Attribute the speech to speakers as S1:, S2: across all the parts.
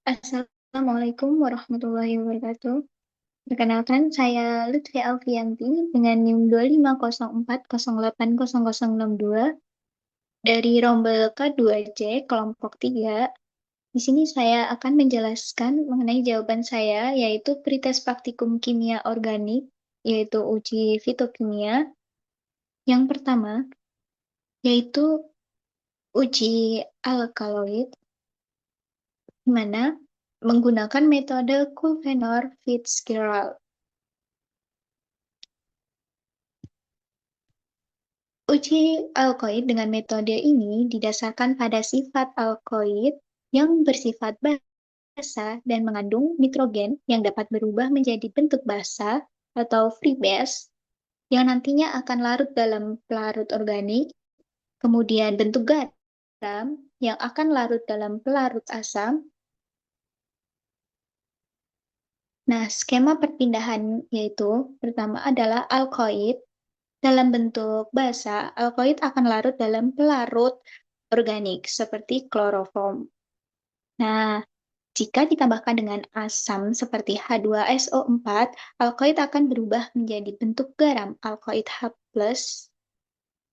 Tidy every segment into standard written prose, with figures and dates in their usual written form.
S1: Assalamualaikum warahmatullahi wabarakatuh. Perkenalkan, saya Lutfi Alfianti dengan NIM 250408062 dari Rombel K2C kelompok 3. Di sini saya akan menjelaskan mengenai jawaban saya, yaitu pretest praktikum kimia organik, yaitu uji fitokimia. Yang pertama, yaitu uji alkaloid, di mana menggunakan metode Kulvenor-Fitzgerald. Uji alkoid dengan metode ini didasarkan pada sifat alkoid yang bersifat basa dan mengandung nitrogen yang dapat berubah menjadi bentuk basa atau free base yang nantinya akan larut dalam pelarut organik, kemudian bentuk garam yang akan larut dalam pelarut asam. Nah, skema perpindahan yaitu pertama adalah alkoid. Dalam bentuk basa, alkoid akan larut dalam pelarut organik seperti kloroform. Nah, jika ditambahkan dengan asam seperti H2SO4, alkoid akan berubah menjadi bentuk garam alkoid H+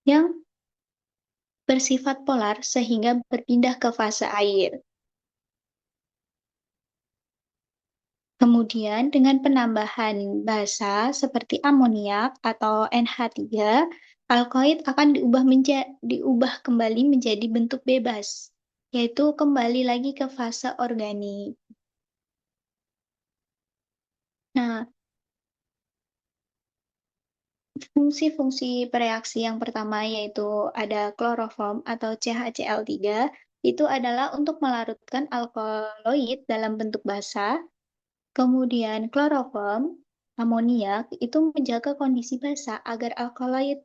S1: yang bersifat polar sehingga berpindah ke fase air. Kemudian dengan penambahan basa seperti amoniak atau NH3, alkoid akan diubah kembali menjadi bentuk bebas, yaitu kembali lagi ke fase organik. Nah, fungsi-fungsi bereaksi yang pertama yaitu ada kloroform atau CHCl3, itu adalah untuk melarutkan alkaloid dalam bentuk basa. Kemudian kloroform, amoniak itu menjaga kondisi basa agar alkaloid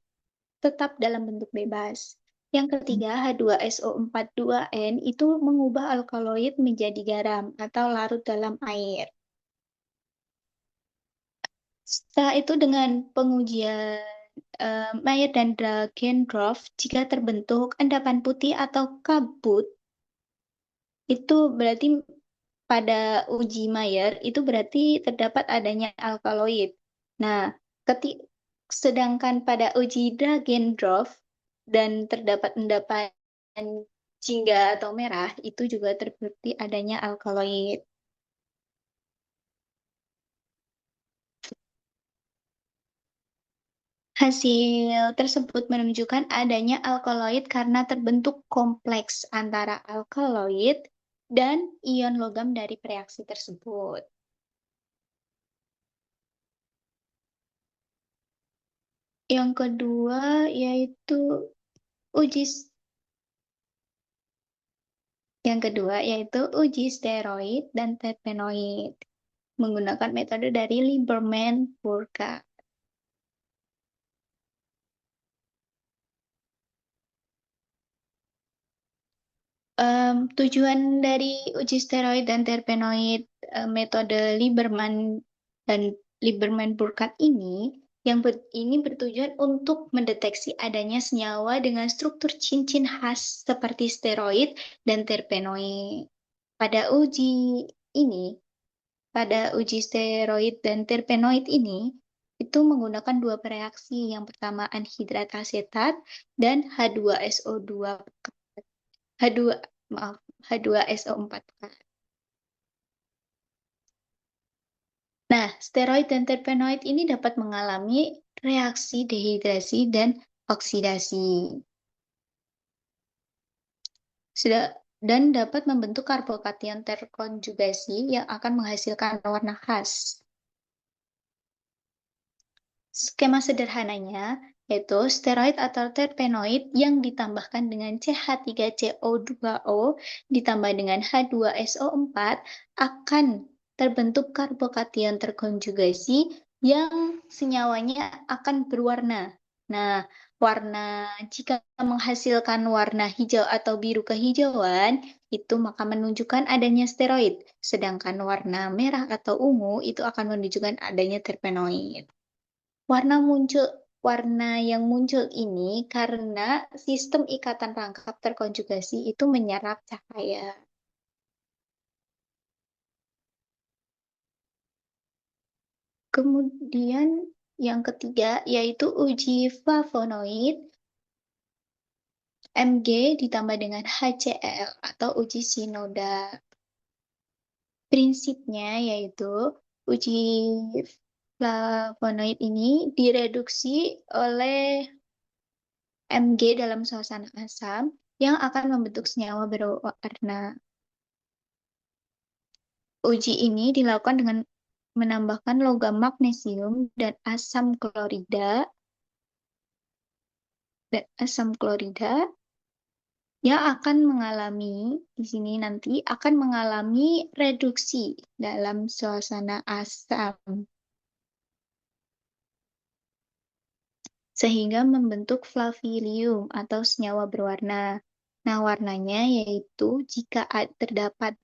S1: tetap dalam bentuk bebas. Yang ketiga, H2SO42N itu mengubah alkaloid menjadi garam atau larut dalam air. Setelah itu dengan pengujian Mayer dan Dragendorf, jika terbentuk endapan putih atau kabut, itu berarti pada uji Mayer itu berarti terdapat adanya alkaloid. Nah, ketik sedangkan pada uji Dragendorf dan terdapat endapan jingga atau merah, itu juga terbukti adanya alkaloid. Hasil tersebut menunjukkan adanya alkaloid karena terbentuk kompleks antara alkaloid dan ion logam dari reaksi tersebut. Yang kedua yaitu uji uji steroid dan terpenoid menggunakan metode dari Lieberman-Burkhardt. Tujuan dari uji steroid dan terpenoid metode Lieberman dan Lieberman-Burkhardt ini bertujuan untuk mendeteksi adanya senyawa dengan struktur cincin khas seperti steroid dan terpenoid. Pada uji ini, pada uji steroid dan terpenoid ini, itu menggunakan dua bereaksi. Yang pertama anhidrat asetat dan H2SO2 H2 maaf H2SO4. Nah, steroid dan terpenoid ini dapat mengalami reaksi dehidrasi dan oksidasi. Dan dapat membentuk karbokation terkonjugasi yang akan menghasilkan warna khas. Skema sederhananya yaitu steroid atau terpenoid yang ditambahkan dengan CH3CO2O ditambah dengan H2SO4 akan terbentuk karbokation terkonjugasi yang senyawanya akan berwarna. Nah, jika menghasilkan warna hijau atau biru kehijauan, itu maka menunjukkan adanya steroid. Sedangkan warna merah atau ungu itu akan menunjukkan adanya terpenoid. Warna yang muncul ini karena sistem ikatan rangkap terkonjugasi itu menyerap cahaya. Kemudian yang ketiga yaitu uji flavonoid Mg ditambah dengan HCl atau uji sinoda. Prinsipnya yaitu uji flavonoid ini direduksi oleh Mg dalam suasana asam yang akan membentuk senyawa berwarna. Uji ini dilakukan dengan menambahkan logam magnesium dan asam klorida yang akan mengalami di sini nanti akan mengalami reduksi dalam suasana asam sehingga membentuk flavilium atau senyawa berwarna. Nah, warnanya yaitu jika terdapat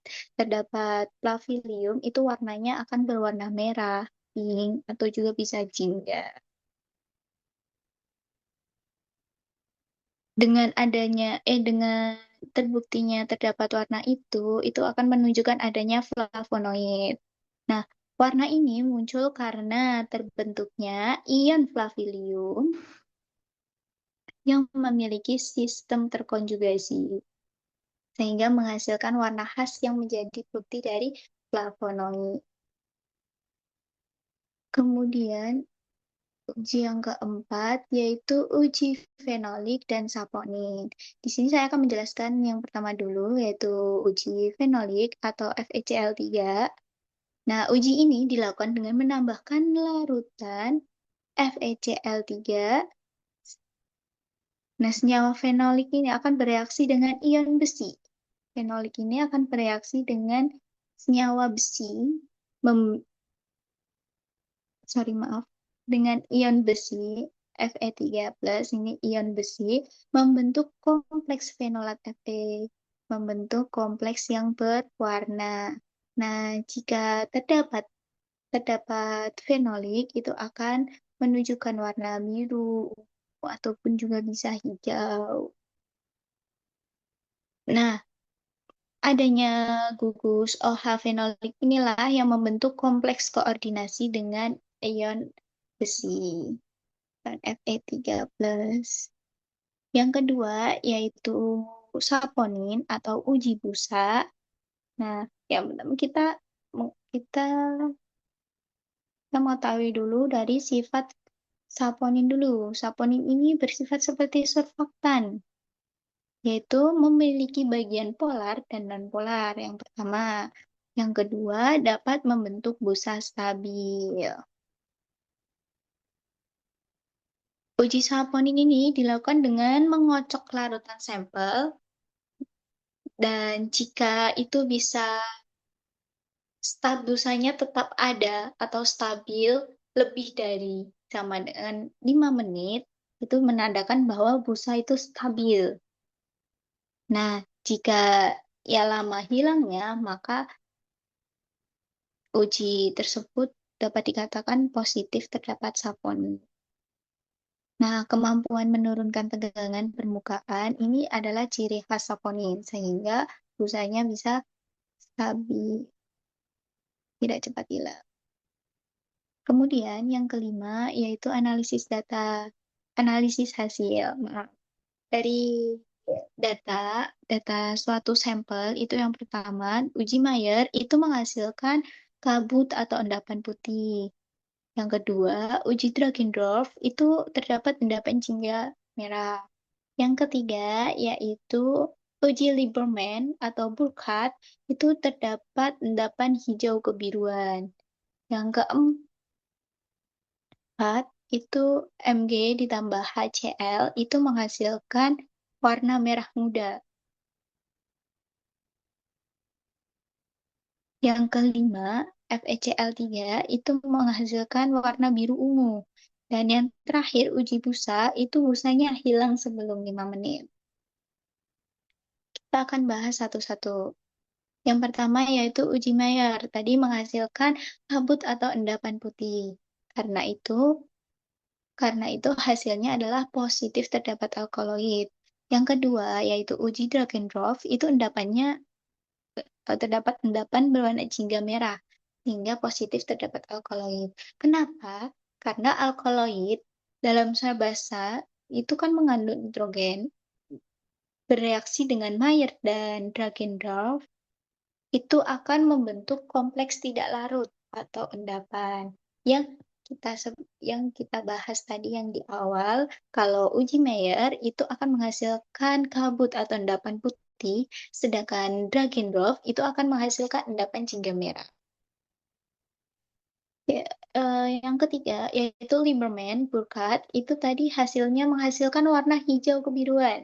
S1: flavilium itu warnanya akan berwarna merah, pink atau juga bisa jingga. Dengan terbuktinya terdapat warna itu akan menunjukkan adanya flavonoid. Nah, warna ini muncul karena terbentuknya ion flavilium yang memiliki sistem terkonjugasi, sehingga menghasilkan warna khas yang menjadi bukti dari flavonoid. Kemudian, uji yang keempat yaitu uji fenolik dan saponin. Di sini saya akan menjelaskan yang pertama dulu yaitu uji fenolik atau FeCl3. Nah, uji ini dilakukan dengan menambahkan larutan FeCl3. Nah, senyawa fenolik ini akan bereaksi dengan ion besi. Fenolik ini akan bereaksi dengan senyawa besi, mem- sorry maaf, dengan ion besi Fe3+, ini ion besi, membentuk kompleks fenolat Fe, membentuk kompleks yang berwarna. Nah, jika terdapat fenolik, itu akan menunjukkan warna biru, ataupun juga bisa hijau. Nah, adanya gugus OH fenolik inilah yang membentuk kompleks koordinasi dengan ion besi dan Fe3+. Yang kedua yaitu saponin atau uji busa. Nah, yang pertama kita kita mengetahui dulu dari sifat saponin dulu. Saponin ini bersifat seperti surfaktan, yaitu memiliki bagian polar dan non-polar. Yang pertama. Yang kedua, dapat membentuk busa stabil. Uji saponin ini dilakukan dengan mengocok larutan sampel, dan jika itu bisa busanya tetap ada atau stabil lebih dari sama dengan 5 menit, itu menandakan bahwa busa itu stabil. Nah, jika ya lama hilangnya, maka uji tersebut dapat dikatakan positif terdapat saponin. Nah, kemampuan menurunkan tegangan permukaan ini adalah ciri khas saponin, sehingga busanya bisa stabil, tidak cepat hilang. Kemudian yang kelima yaitu analisis hasil. Maaf. Dari data suatu sampel itu yang pertama, uji Mayer itu menghasilkan kabut atau endapan putih. Yang kedua, uji Dragendorf itu terdapat endapan jingga merah. Yang ketiga, yaitu uji Lieberman atau Burkhardt itu terdapat endapan hijau kebiruan. Yang keempat, itu Mg ditambah HCl itu menghasilkan warna merah muda. Yang kelima, FeCl3 itu menghasilkan warna biru ungu. Dan yang terakhir, uji busa, itu busanya hilang sebelum 5 menit. Kita akan bahas satu-satu. Yang pertama yaitu uji Mayer. Tadi menghasilkan kabut atau endapan putih. Karena itu, karena itu hasilnya adalah positif terdapat alkaloid. Yang kedua yaitu uji Dragendorf, itu terdapat endapan berwarna jingga merah. sehingga positif terdapat alkaloid. Kenapa? Karena alkaloid dalam zat basa itu kan mengandung nitrogen, bereaksi dengan Mayer dan Dragendorf, itu akan membentuk kompleks tidak larut atau endapan yang kita bahas tadi yang di awal. Kalau uji Mayer itu akan menghasilkan kabut atau endapan putih, sedangkan Dragendorf itu akan menghasilkan endapan jingga merah. Ya, yang ketiga yaitu Lieberman Burkhardt itu tadi hasilnya menghasilkan warna hijau kebiruan.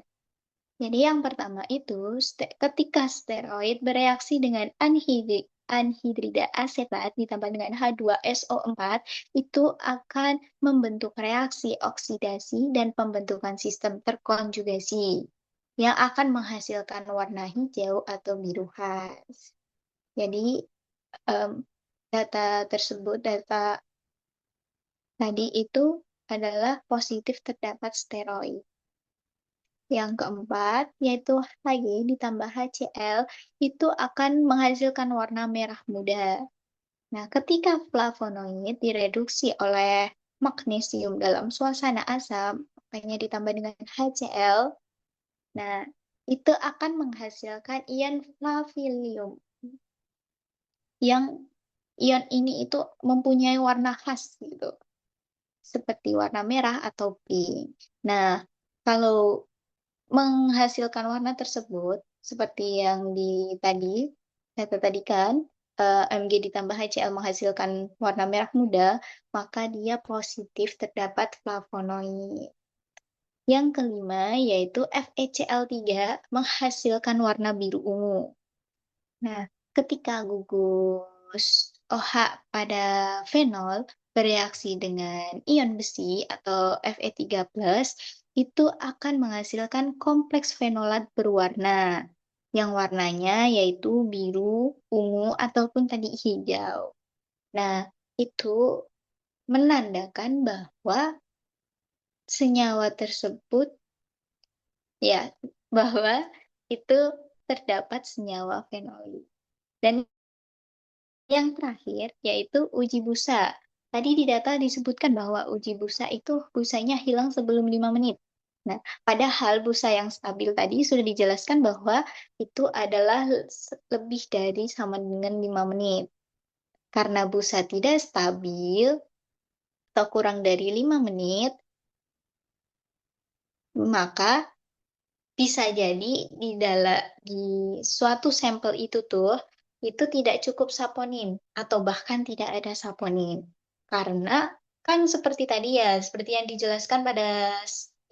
S1: Jadi yang pertama itu ketika steroid bereaksi dengan anhidrida asetat ditambah dengan H2SO4 itu akan membentuk reaksi oksidasi dan pembentukan sistem terkonjugasi yang akan menghasilkan warna hijau atau biru khas. Jadi em, data tadi itu adalah positif terdapat steroid. Yang keempat, yaitu Hg ditambah HCl, itu akan menghasilkan warna merah muda. Nah, ketika flavonoid direduksi oleh magnesium dalam suasana asam, makanya ditambah dengan HCl, nah, itu akan menghasilkan ion flavilium. Yang ion ini itu mempunyai warna khas gitu, seperti warna merah atau pink. Nah, kalau menghasilkan warna tersebut seperti yang di tadi saya tadi kan Mg ditambah HCl menghasilkan warna merah muda, maka dia positif terdapat flavonoid. Yang kelima yaitu FeCl3 menghasilkan warna biru ungu. Nah, ketika gugus OH pada fenol bereaksi dengan ion besi atau Fe3+, itu akan menghasilkan kompleks fenolat berwarna, yang warnanya yaitu biru, ungu, ataupun tadi hijau. Nah, itu menandakan bahwa senyawa tersebut, ya, bahwa itu terdapat senyawa fenolit. Dan yang terakhir yaitu uji busa. Tadi di data disebutkan bahwa uji busa itu busanya hilang sebelum 5 menit. Nah, padahal busa yang stabil tadi sudah dijelaskan bahwa itu adalah lebih dari sama dengan 5 menit. Karena busa tidak stabil atau kurang dari 5 menit, maka bisa jadi di suatu sampel itu tuh itu tidak cukup saponin atau bahkan tidak ada saponin. Karena kan seperti tadi ya, seperti yang dijelaskan pada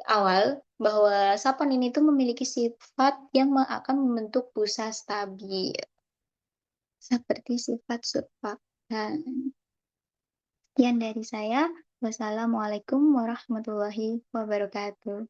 S1: awal bahwa saponin itu memiliki sifat yang akan membentuk busa stabil seperti sifat surfaktan. Sekian dari saya. Wassalamualaikum warahmatullahi wabarakatuh.